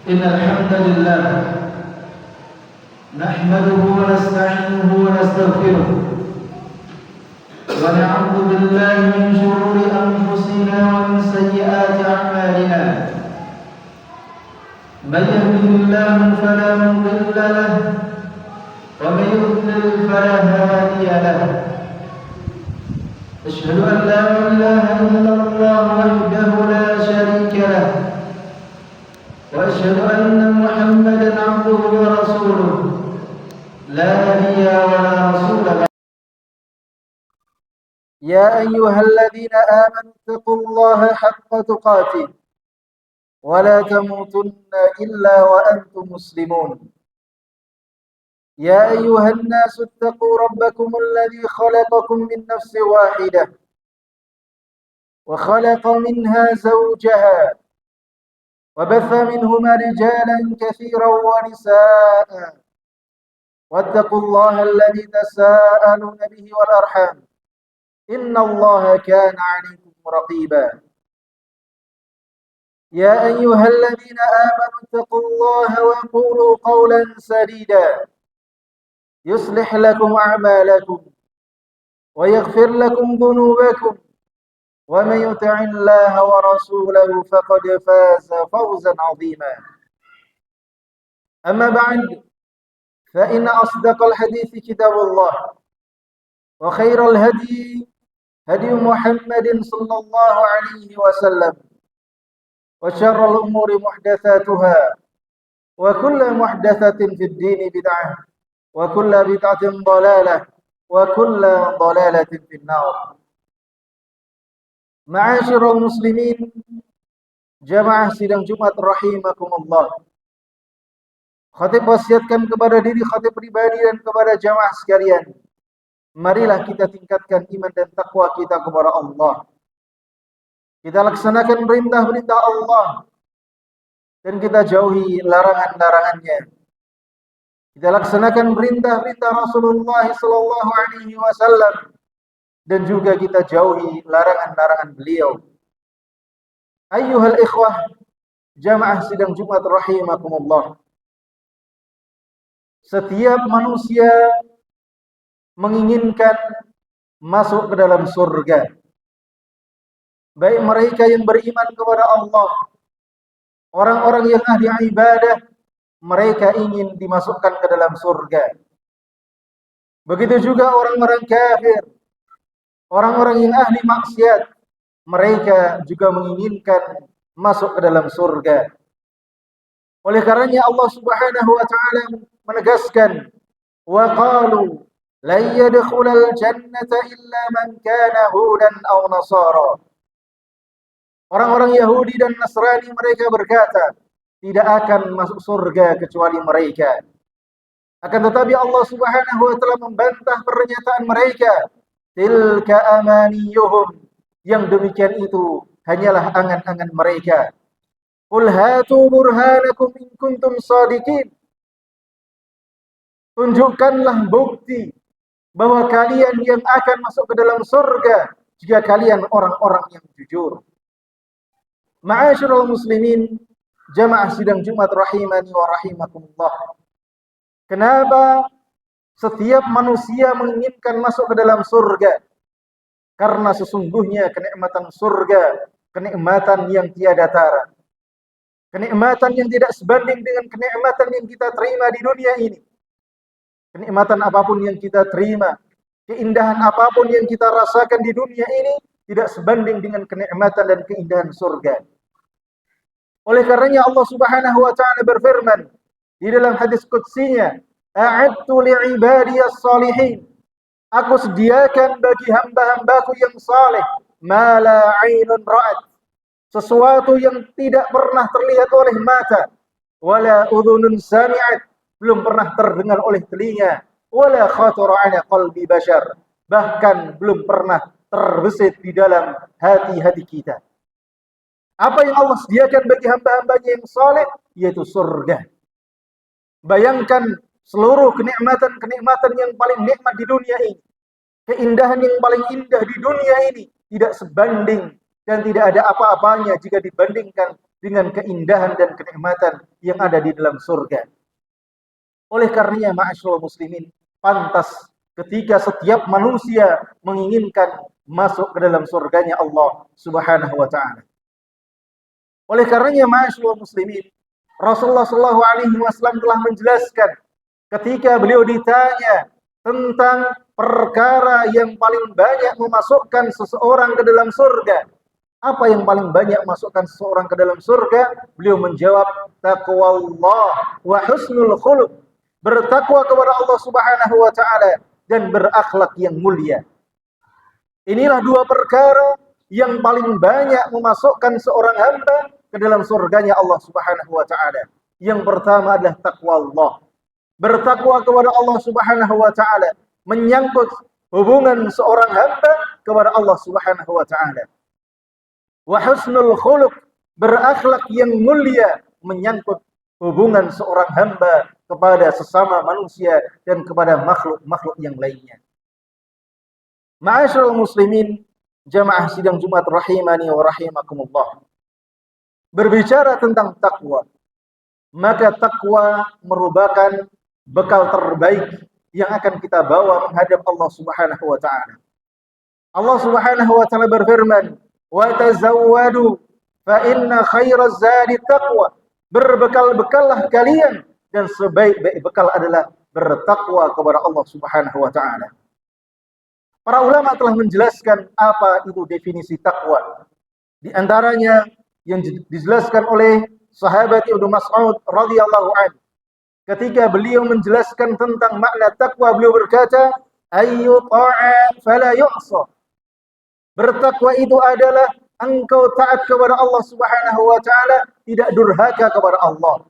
إن الحمد لله نحمده ونستعينه ونستغفره ونعوذ بالله من شرور أنفسنا ومن سيئات أعمالنا. من يهده الله فلا مضل له ومن يضلل فلا هادي له. أشهد أن لا إله إلا الله وحده لا شريك له وأشهد أن محمدا عبده ورسوله لا نبي ولا رسول بعده. يا أيها الذين آمنوا اتقوا الله حق تقاته ولا تموتن إلا وأنتم مسلمون. يا أيها الناس اتقوا ربكم الذي خلقكم من نفس واحدة وخلق منها زوجها وبث منهما رجالا كثيرا ونساء واتقوا الله الذي تساءلون به والأرحام إن الله كان عليكم رقيبا. يا أيها الذين آمنوا اتقوا الله وقولوا قولا سديدا يصلح لكم أعمالكم ويغفر لكم ذنوبكم ومن يطع الله ورسوله فقد فاز فوزا عظيما. أما بعد فإن أصدق الحديث كتاب الله وخير الهدي هدي محمد صلى الله عليه وسلم وشر الأمور محدثاتها وكل محدثة في الدين بدعة وكل بدعة ضلالة وكل ضلالة في النار. Ma'asyiral muslimin, jamaah sidang Jumat rahimakumullah. Khatib wasiatkan kepada diri khatib pribadi dan kepada jamaah sekalian, marilah kita tingkatkan iman dan takwa kita kepada Allah. Kita laksanakan perintah-perintah Allah dan kita jauhi larangan-larangannya. Kita laksanakan perintah-perintah Rasulullah sallallahu alaihi wasallam dan juga kita jauhi larangan-larangan beliau. Ayyuhal ikhwah, jamaah sidang Jumat rahimakumullah. Setiap manusia menginginkan masuk ke dalam surga. Baik mereka yang beriman kepada Allah, orang-orang yang ahli ibadah, mereka ingin dimasukkan ke dalam surga. Begitu juga orang-orang kafir, orang-orang yang ahli maksiat, mereka juga menginginkan masuk ke dalam surga. Oleh karenanya Allah Subhanahu wa taala menegaskan, wa qalu la yadkhulul jannata illa man kana hudan aw nasara. Orang-orang Yahudi dan Nasrani mereka berkata, tidak akan masuk surga kecuali mereka. Akan tetapi Allah Subhanahu wa taala membantah pernyataan mereka. Tilka amaniyuhum, yang demikian itu hanyalah angan-angan mereka. Qul hatu burhanakum in kuntum shadiqin. Tunjukkanlah bukti bahwa kalian yang akan masuk ke dalam surga jika kalian orang-orang yang jujur. Ma'asyiral muslimin, jamaah sidang Jumat rahimani wa rahimakumullah. Kenapa setiap manusia menginginkan masuk ke dalam surga? Karena sesungguhnya kenikmatan surga, kenikmatan yang tiada tara. Kenikmatan yang tidak sebanding dengan kenikmatan yang kita terima di dunia ini. Kenikmatan apapun yang kita terima, keindahan apapun yang kita rasakan di dunia ini tidak sebanding dengan kenikmatan dan keindahan surga. Oleh karenanya Allah Subhanahu wa taala berfirman di dalam hadis qudsinya, a'adtu li'ibadiyas salihin. Aku sediakan bagi hamba-hambaku yang saleh ma la 'ainun ra'at. Sesuatu yang tidak pernah terlihat oleh mata, wala udhunun sami'at, belum pernah terdengar oleh telinga, wala khatara 'ala qalbi bashar, bahkan belum pernah terbesit di dalam hati-hati kita. Apa yang Allah sediakan bagi hamba-hambanya yang saleh yaitu surga. Bayangkan seluruh kenikmatan-kenikmatan yang paling nikmat di dunia ini, keindahan yang paling indah di dunia ini tidak sebanding dan tidak ada apa-apanya jika dibandingkan dengan keindahan dan kenikmatan yang ada di dalam surga. Oleh karenanya ma'asyiral muslimin, pantas ketika setiap manusia menginginkan masuk ke dalam surganya Allah Subhanahu wa taala. Oleh karenanya ma'asyiral muslimin, Rasulullah sallallahu alaihi wasallam telah menjelaskan ketika beliau ditanya tentang perkara yang paling banyak memasukkan seseorang ke dalam surga. Apa yang paling banyak memasukkan seseorang ke dalam surga? Beliau menjawab, taqwallah wa husnul khuluq. Bertakwa kepada Allah Subhanahu wa taala dan berakhlak yang mulia. Inilah dua perkara yang paling banyak memasukkan seorang hamba ke dalam surganya Allah Subhanahu wa taala. Yang pertama adalah takwa Allah. Bertakwa kepada Allah Subhanahu wa taala menyangkut hubungan seorang hamba kepada Allah Subhanahu wa taala. Wa husnul khuluq, berakhlak yang mulia menyangkut hubungan seorang hamba kepada sesama manusia dan kepada makhluk-makhluk yang lainnya. Ma'asyiral muslimin, jamaah sidang Jumat rahimani wa rahimakumullah. Berbicara tentang takwa, maka takwa merupakan bekal terbaik yang akan kita bawa menghadap Allah Subhanahu wa taala. Allah Subhanahu wa taala berfirman, "Wa tazawwadu fa inna khairaz zadi taqwa." Berbekal-bekallah kalian dan sebaik-baik bekal adalah bertakwa kepada Allah Subhanahu wa taala. Para ulama telah menjelaskan apa itu definisi takwa. Di antaranya yang dijelaskan oleh sahabat Ibnu Mas'ud radhiyallahu anhu. Ketika beliau menjelaskan tentang makna takwa, beliau berkata, "Ayyu ta'a fala yu'sa." Bertakwa itu adalah engkau taat kepada Allah Subhanahu wa taala, tidak durhaka kepada Allah.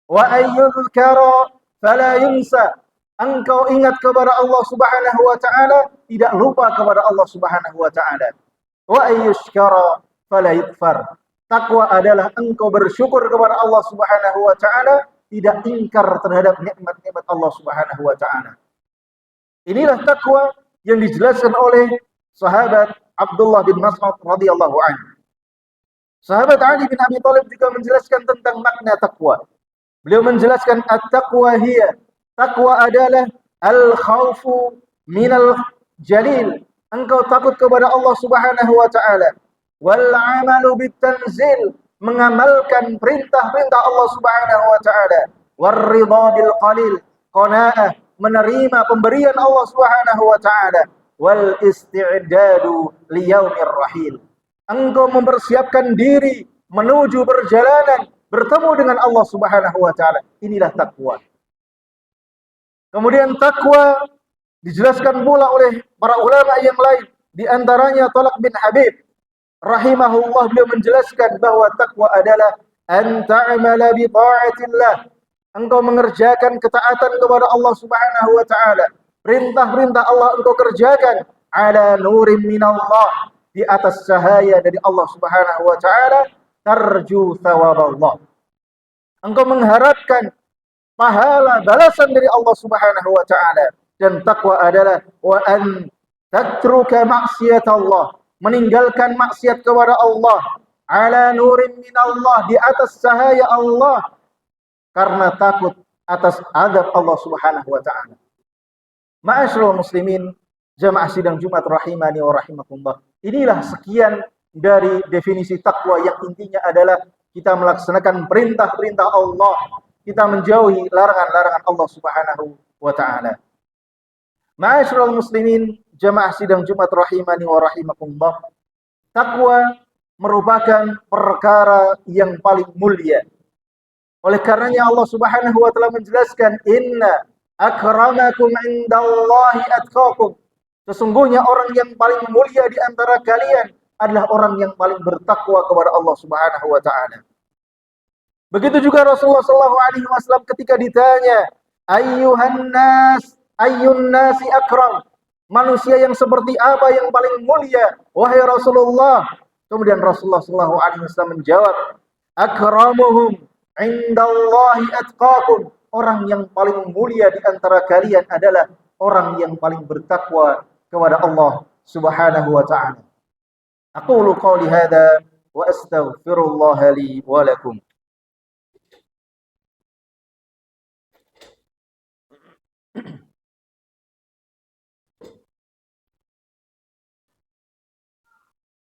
Wa ayyuzkara fala yunsa. Engkau ingat kepada Allah Subhanahu wa taala, tidak lupa kepada Allah Subhanahu wa taala. Wa ayyushkara fala yukfar. Takwa adalah engkau bersyukur kepada Allah Subhanahu wa taala, tidak ingkar terhadap nikmat-nikmat Allah Subhanahu wa taala. Inilah takwa yang dijelaskan oleh sahabat Abdullah bin Mas'ud radhiyallahu anhu. Sahabat Ali bin Abi Thalib juga menjelaskan tentang makna takwa. Beliau menjelaskan at-taqwa hiya, takwa adalah al-khaufu minal jalil. Engkau takut kepada Allah Subhanahu wa taala. Wal 'amalu bitanzil, mengamalkan perintah-perintah Allah Subhanahu wa taala. War ridha bil qalil, qanaah, menerima pemberian Allah Subhanahu wa taala. Wal isti'dadu liyaumir rahil. Engkau mempersiapkan diri menuju perjalanan bertemu dengan Allah Subhanahu wa taala. Inilah takwa. Kemudian takwa dijelaskan pula oleh para ulama yang lain, di antaranya Talaq bin Habib rahimahullah, beliau menjelaskan bahwa takwa adalah an ta'mala bi ta'atillah. Engkau mengerjakan ketaatan kepada Allah Subhanahu wa taala. Perintah-perintah Allah engkau kerjakan ala nurim minallah, di atas cahaya dari Allah Subhanahu wa taala, tarju thawaballah. Engkau mengharapkan pahala balasan dari Allah Subhanahu wa taala. Dan takwa adalah wa an tatruka maksiatallah, meninggalkan maksiat kepada Allah, ala nurim minallah, di atas cahaya Allah, karena takut atas azab Allah Subhanahu wa taala. Ma'asyiral muslimin, jamaah sidang Jumat rahimani wa rahimakumullah. Inilah sekian dari definisi takwa yang intinya adalah kita melaksanakan perintah-perintah Allah, kita menjauhi larangan-larangan Allah Subhanahu wa taala. Ma'asyiral muslimin, jamaah sidang Jumat rahimani wa rahimakumullah. Takwa merupakan perkara yang paling mulia. Oleh karenanya Allah Subhanahu wa taala menjelaskan, inna akramakum indallahi atqakum. Sesungguhnya orang yang paling mulia di antara kalian adalah orang yang paling bertakwa kepada Allah Subhanahu wa taala. Begitu juga Rasulullah sallallahu alaihi wasallam ketika ditanya, ayyun nasi akram. Manusia yang seperti apa yang paling mulia, wahai Rasulullah? Kemudian Rasulullah sallallahu alaihi wasallam menjawab, akramuhum indallahi atqakum. Orang yang paling mulia di antara kalian adalah orang yang paling bertakwa kepada Allah Subhanahu wa taala. Aqulu qawli hadza wa astaghfirullah li wa lakum.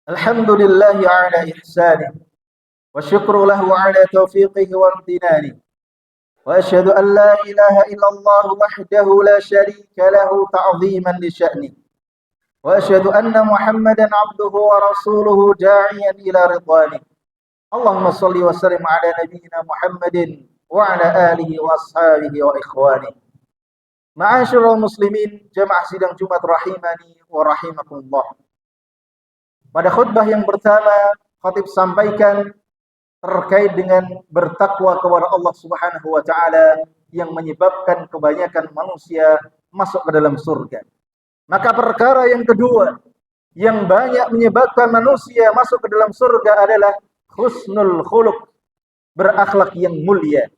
Alhamdulillah ala ihsanih wa syukru lahu ala taufiqihi wa amtinani. وأشهد أن لا إله إلا الله وحده لا شريك له تعظيما لشأنه وأشهد أن محمدا عبده ورسوله داعيا إلى رضوانه اللهم صل وسلم على نبينا محمد وعلى آله وأصحابه وإخوانه. Ma'asyiral muslimin, jamaah sidang Jumat rahimani wa rahimakumullah. Pada khutbah yang pertama, khatib sampaikan terkait dengan bertakwa kepada Allah Subhanahu wa taala yang menyebabkan kebanyakan manusia masuk ke dalam surga. Maka perkara yang kedua yang banyak menyebabkan manusia masuk ke dalam surga adalah husnul khuluq, berakhlak yang mulia.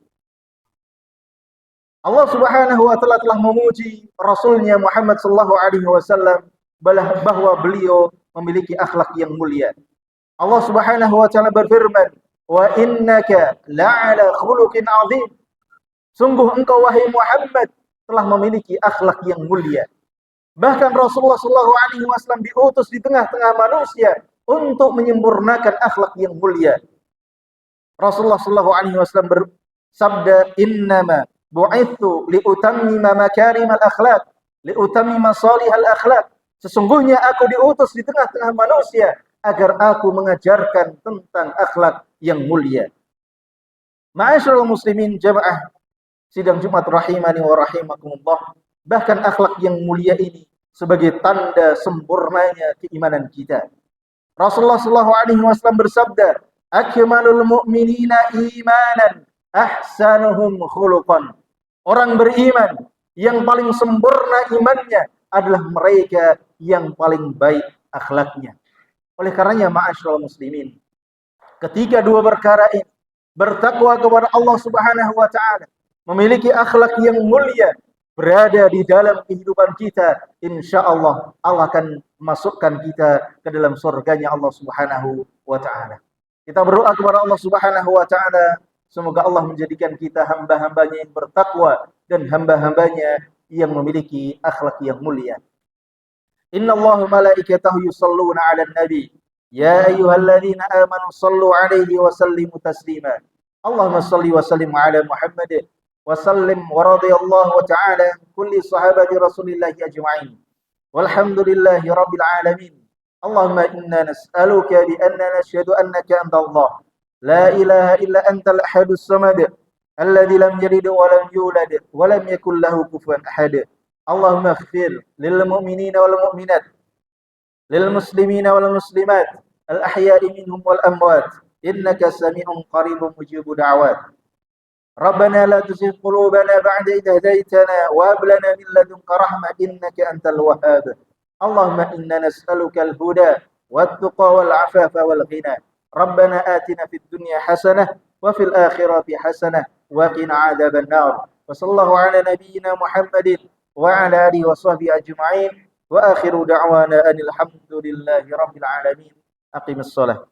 Allah Subhanahu wa taala telah memuji Rasulnya Muhammad sallallahu alaihi wasallam bahwa beliau memiliki akhlak yang mulia. Allah Subhanahu wa taala berfirman, wa innaka la'ala khuluqin 'azim. Sungguh engkau wahai Muhammad telah memiliki akhlak yang mulia. Bahkan Rasulullah sallallahu alaihi wasallam diutus di tengah-tengah manusia untuk menyempurnakan akhlak yang mulia. Rasulullah sallallahu alaihi wasallam bersabda, "Innama bu'itsu liutammima makarimal akhlaq, liutammima salihal akhlaq." Sesungguhnya aku diutus di tengah-tengah manusia agar aku mengajarkan tentang akhlak yang mulia. Ma'asyiral muslimin, jamaah sidang Jumat rahimani wa rahimakumullah. Bahkan akhlak yang mulia ini sebagai tanda sempurnanya keimanan kita. Rasulullah sallallahu alaihi wasallam bersabda, "Akmalul mu'minina imanan, ahsanuhum khuluqan." Orang beriman yang paling sempurna imannya adalah mereka yang paling baik akhlaknya. Oleh karenanya, ma'asyiral muslimin, ketika dua perkara ini, bertakwa kepada Allah Subhanahu wa taala, memiliki akhlak yang mulia, berada di dalam kehidupan kita, insyaallah Allah akan masukkan kita ke dalam surganya Allah Subhanahu wa taala. Kita berdoa kepada Allah Subhanahu wa taala, semoga Allah menjadikan kita hamba-hambanya yang bertakwa dan hamba-hambanya yang memiliki akhlak yang mulia. Innallaha malaikatahu yusalluna 'alan nabi ya ayyuhalladzina amanu sallu 'alaihi wa sallimu taslima. Allahumma salli wa sallim 'ala Muhammad wa sallim wa radiyallahu ta'ala kulli sahabati Rasulillah ajma'in. Walhamdulillahi rabbil alamin. Allahumma inna nas'aluka bi anna nashhadu annaka antallah la ilaha illa antal ahadus samad alladzi lam yalid wa lam yulad wa lam yakul lahu kufuwan ahad. Allahumma ighfir lil mu'minina wal mu'minat, lil muslimina wal muslimat, al ahya'i minhum wal amwat, innaka sami'un qaribun mujibu da'wat. Rabbana la tuzigh qulubana ba'da idh hadaytana wa hab lana min ladunka rahmah innaka antal wahhab. Allahumma inna nas'aluka al huda wat tuqa wal 'afafa wal ghina. Rabbana atina fid dunya hasanah wa fil akhirati hasanah wa qina 'adzaban nar. Wa sallallahu ala nabiyyina Muhammadin wa ala alihi wa sahbihi ajma'in wa akhiru da'wana anil hamdulillahi rabbil alamin. Aqimus shalah.